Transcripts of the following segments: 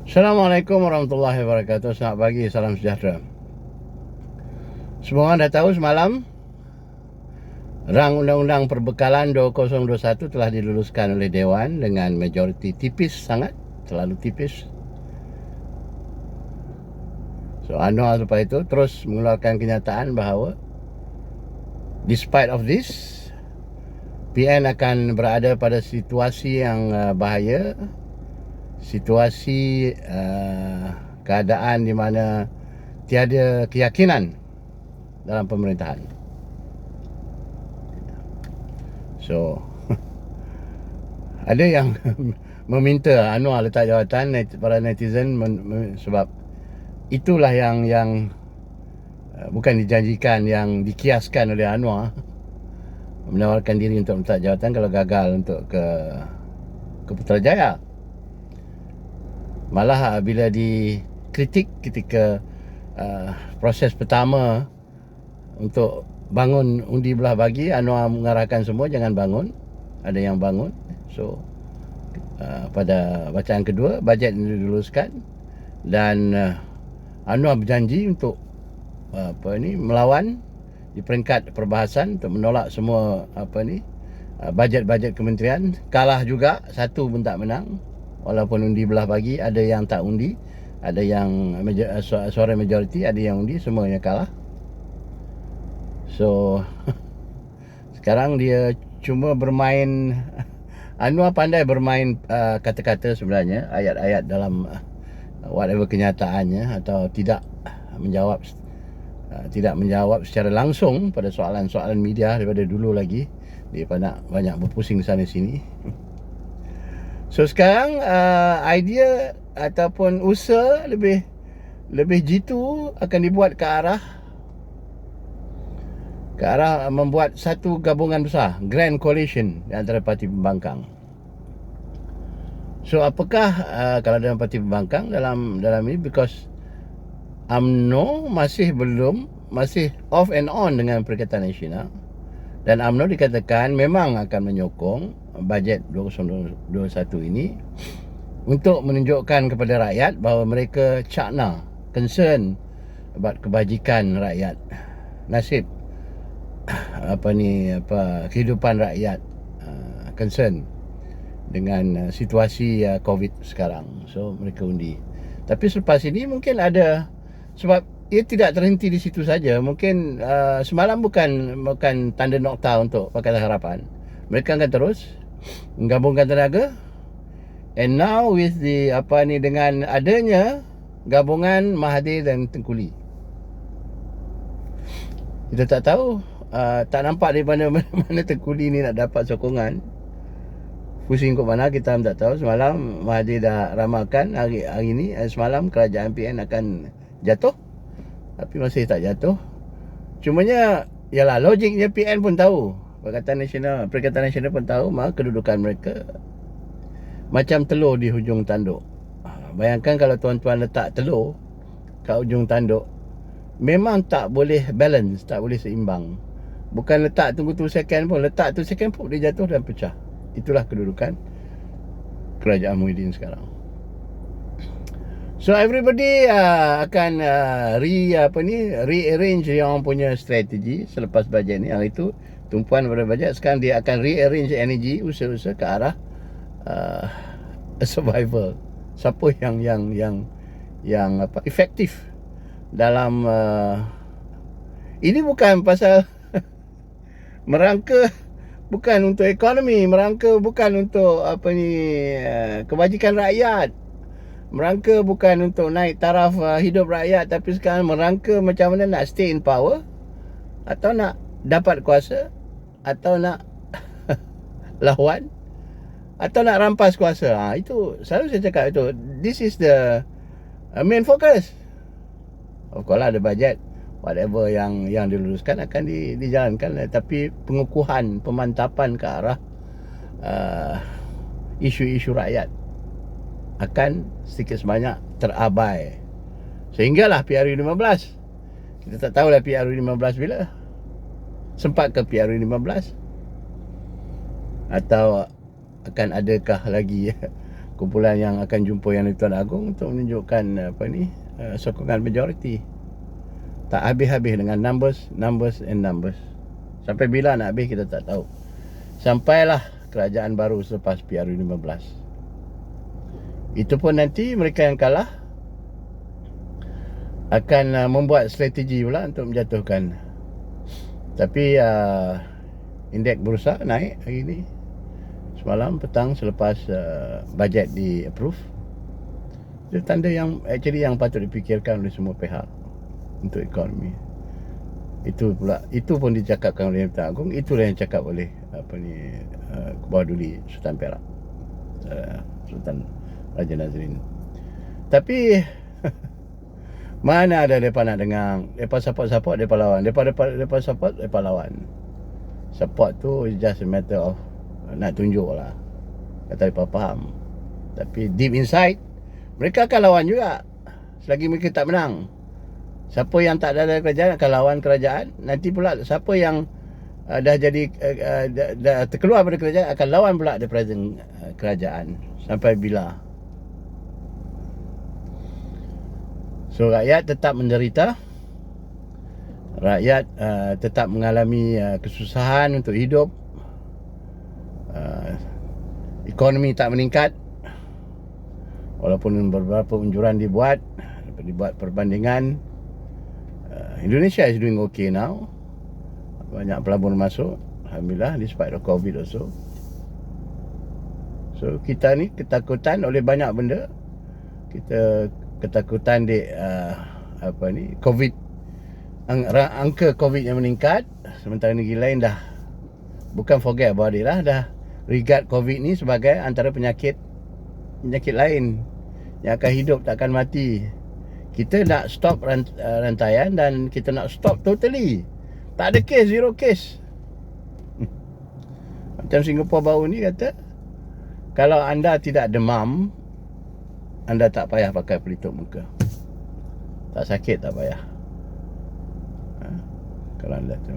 Assalamualaikum warahmatullahi wabarakatuh. Selamat pagi, salam sejahtera. Semua orang dah tahu semalam rang Undang-Undang Perbekalan 2021 telah diluluskan oleh Dewan dengan majoriti tipis sangat, terlalu tipis. So Anwar lepas itu terus mengeluarkan kenyataan bahawa despite of this, PN akan berada pada situasi yang bahaya, situasi keadaan di mana tiada keyakinan dalam pemerintahan. So ada yang meminta Anwar letak jawatan, para netizen sebab itulah yang bukan dijanjikan, yang dikiaskan oleh Anwar, menawarkan diri untuk letak jawatan kalau gagal untuk ke Putrajaya. Malah bila dikritik ketika proses pertama untuk bangun undi belah bagi, Anwar mengarahkan semua jangan bangun. Ada yang bangun. So pada bacaan kedua, bajet ini diluluskan dan Anwar berjanji untuk melawan di peringkat perbahasan untuk menolak semua bajet-bajet kementerian. Kalah juga, satu pun tak menang. Walaupun undi belah bagi, ada yang tak undi, ada yang suara majoriti, ada yang undi, semuanya kalah. So sekarang dia cuma bermain Anwar pandai bermain kata-kata sebenarnya, ayat-ayat dalam whatever kenyataannya, atau tidak menjawab secara langsung pada soalan-soalan media daripada dulu lagi. Dia banyak berpusing sana sini. So sekarang idea ataupun usaha lebih jitu akan dibuat ke arah membuat satu gabungan besar, Grand Coalition di antara parti pembangkang. So apakah kalau dalam parti pembangkang dalam ini, because UMNO masih off and on dengan Perikatan Nasional, dan UMNO dikatakan memang akan menyokong bajet 2021 ini untuk menunjukkan kepada rakyat bahawa mereka cakna, concern about kebajikan rakyat, nasib kehidupan rakyat, concern dengan situasi COVID sekarang. So mereka undi. Tapi selepas ini mungkin ada, sebab ia tidak terhenti di situ saja. Mungkin semalam bukan tanda nokta untuk Pakatan Harapan. Mereka akan terus menggabungkan tenaga. And now with dengan adanya gabungan Mahathir dan Tengku Lee, kita tak tahu, tak nampak di mana Tengku Lee ni nak dapat sokongan. Pusing kot mana, kita tak tahu. Semalam Mahathir dah ramalkan hari ni, semalam kerajaan PN akan jatuh, tapi masih tak jatuh. Cumanya yalah, logiknya PN pun tahu, Perikatan Nasional pun tahu kedudukan mereka macam telur di hujung tanduk. Bayangkan kalau tuan-tuan letak telur kat hujung tanduk, memang tak boleh balance, tak boleh seimbang. Bukan letak tunggu 2 second pun, letak 2 second pun dia jatuh dan pecah. Itulah kedudukan kerajaan Muhyiddin sekarang. So everybody akan rearrange yang punya strategi selepas bajet ni. Yang itu tumpuan pada bajet, sekarang dia akan rearrange energy, usaha-usaha ke arah survival. Siapa yang efektif dalam ini, bukan pasal merangka, bukan untuk ekonomi, merangka bukan untuk kebajikan rakyat, merangka bukan untuk naik taraf hidup rakyat, tapi sekarang merangka macam mana nak stay in power, atau nak dapat kuasa, atau nak lawan, atau nak rampas kuasa. Itu selalu saya cakap, itu this is the main focus. Of course lah, ada bajet, whatever yang diluluskan akan dijalankan, tapi pengukuhan, pemantapan ke arah isu-isu rakyat akan sedikit sebanyak terabai. Sehinggalah PRU 15. Kita tak tahulah PRU 15 bila. Sempat ke PRU 15? Atau akan adakah lagi kumpulan yang akan jumpa Yang di-Tuan Agong untuk menunjukkan sokongan majoriti. Tak habis-habis dengan numbers and numbers. Sampai bila nak habis kita tak tahu. Sampailah kerajaan baru selepas PRU15. Itu pun nanti mereka yang kalah akan membuat strategi pula untuk menjatuhkan. Tapi indeks bursa naik hari ini, semalam petang selepas bajet di approve. Itu tanda yang patut dipikirkan oleh semua pihak untuk ekonomi. Itu pun dicakapkan oleh Yang Agung. Itulah yang cakap oleh Kebawah Duli Sultan Perak, Sultan Raja Nazrin. Tapi mana ada mereka nak dengar. Mereka support, mereka lawan. Mereka support, mereka lawan. Support tu is just a matter of nak tunjuk lah, kata mereka faham. Tapi deep inside mereka akan lawan juga selagi mereka tak menang. Siapa yang tak ada kerajaan akan lawan kerajaan. Nanti pula siapa yang dah jadi dah terkeluar pada kerajaan akan lawan pula the present kerajaan. Sampai bila? So rakyat tetap menderita. Rakyat tetap mengalami kesusahan untuk hidup. Ekonomi tak meningkat. Walaupun beberapa unjuran dibuat perbandingan. Indonesia is doing okay now. Banyak pelabur masuk, alhamdulillah, despite the COVID also. So kita ni ketakutan oleh banyak benda. Kita ketakutan di COVID, angka COVID yang meningkat. Sementara negeri lain dah bukan forget about it lah, dah regard COVID ni sebagai antara penyakit lain yang akan hidup, tak akan mati. Kita nak stop rantaian dan kita nak stop totally. Tak ada kes, zero kes. Macam Singapura baru ni kata, kalau anda tidak demam, anda tak payah pakai pelitup muka. Tak sakit tak payah.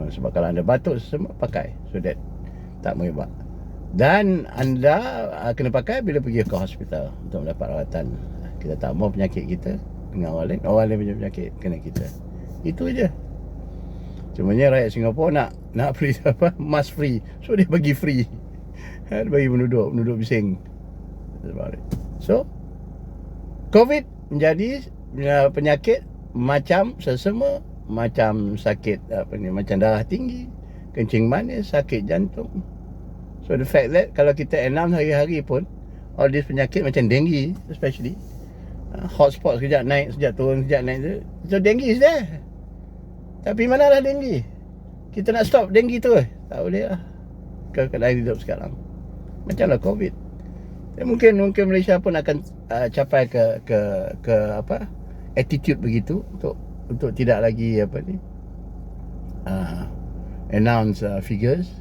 Sebab kalau anda batuk semua pakai, so that tak mengebak. Dan anda kena pakai bila pergi ke hospital untuk mendapat rawatan. Kita tak mau penyakit kita dengan orang lain punya penyakit kena kita. Itu je. Cumanya rakyat Singapura nak free mask free. So dia bagi free. Dia bagi penduduk bising. So COVID menjadi penyakit macam sesama, macam sakit macam darah tinggi, kencing manis, sakit jantung. So the fact that kalau kita announce hari-hari pun all this penyakit macam dengue especially, hotspot sekejap naik, sekejap turun, sekejap naik tu. So dengue is there. Tapi manalah dengue? Kita nak stop dengue tu tak boleh lah. Keadaan hidup sekarang macamlah COVID. Mungkin Malaysia pun akan capai ke attitude begitu untuk tidak lagi announce figures.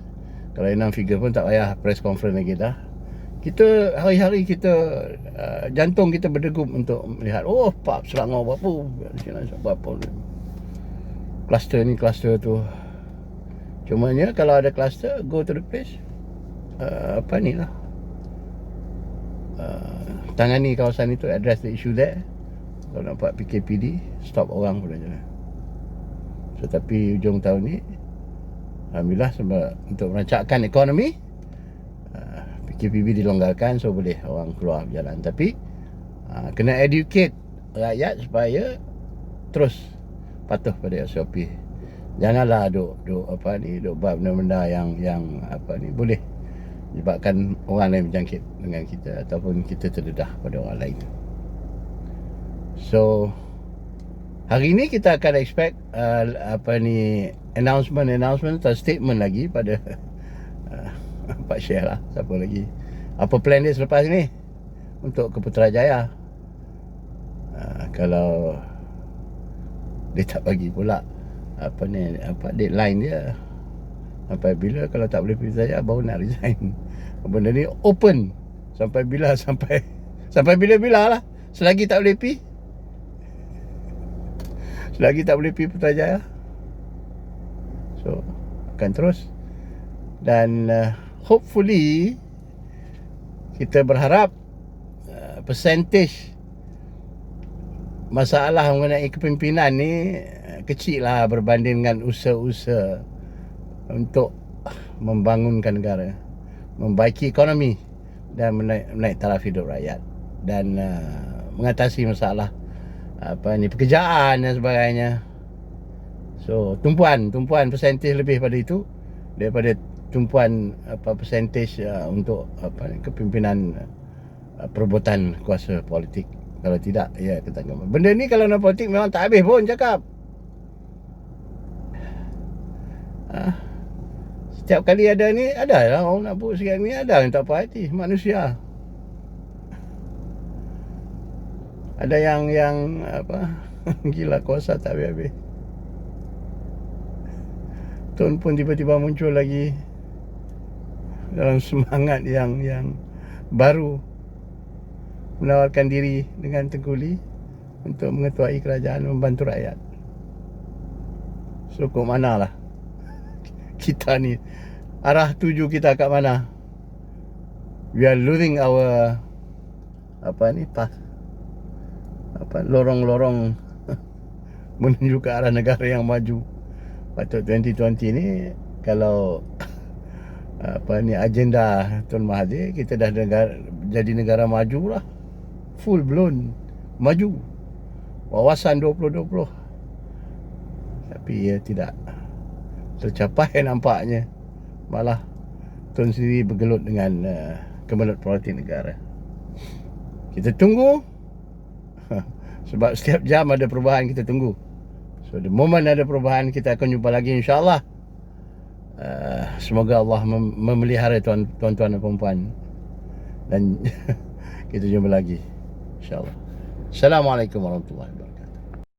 Kalau announce figure pun tak payah press conference lagi dah. Kita hari-hari kita jantung kita berdegup untuk melihat, oh Pak Selangor berapa kluster ni, kluster tu. Cumanya kalau ada kluster, go to the place, tangani kawasan itu, address the issue there. Kalau nampak PKPD, stop orang pun jalan. So tapi hujung tahun ni, alhamdulillah, sebab untuk merancangkan ekonomi, PKPB dilonggarkan, so boleh orang keluar berjalan. Tapi kena educate rakyat supaya terus patuh pada SOP. Janganlah duk buat benda-benda yang boleh menyebabkan orang lain berjangkit dengan kita ataupun kita terdedah pada orang lain. So hari ni kita akan expect announcement atau statement lagi pada Pak Syekh lah, siapa lagi, apa plan dia selepas ni untuk ke Putrajaya. Kalau dia tak bagi pula deadline dia sampai bila, kalau tak boleh pergi Putrajaya baru nak resign. Benda ni open sampai bila lah, selagi tak boleh pergi, Putrajaya. So akan terus. Dan hopefully kita berharap percentage masalah mengenai kepimpinan ni kecil lah berbanding dengan usaha-usaha untuk membangunkan negara, membaiki ekonomi dan menaik taraf hidup rakyat, dan mengatasi masalah pekerjaan dan sebagainya. So tumpuan percentage lebih pada itu daripada tumpuan percentage untuk kepimpinan perebutan kuasa politik. Kalau tidak, ya ketanggapan. Benda ni kalau nak politik memang tak habis pun cakap. Setiap kali ada ni, ada lah orang nak buat sekarang ni, ada yang tak puas hati, manusia. Ada yang gila kuasa tak habis-habis. Tun pun tiba-tiba muncul lagi dalam semangat yang baru, menawarkan diri dengan Tengku untuk mengetuai kerajaan, membantu rakyat. So, ke mana lah kita ni, arah tuju kita kat mana? We are losing our path, lorong-lorong menuju ke arah negara yang maju. Patut 2020 ni, kalau agenda Tun Mahathir, kita dah jadi negara maju lah, full blown maju, wawasan 2020. Tapi ia tidak tercapai nampaknya. Malah Tun sendiri bergelut dengan kemelut politik negara. Kita tunggu. Sebab setiap jam ada perubahan, kita tunggu. So the moment ada perubahan, kita akan jumpa lagi, insyaAllah. Semoga Allah memelihara tuan-tuan dan perempuan, dan kita jumpa lagi, insyaAllah. Assalamualaikum warahmatullahi wabarakatuh.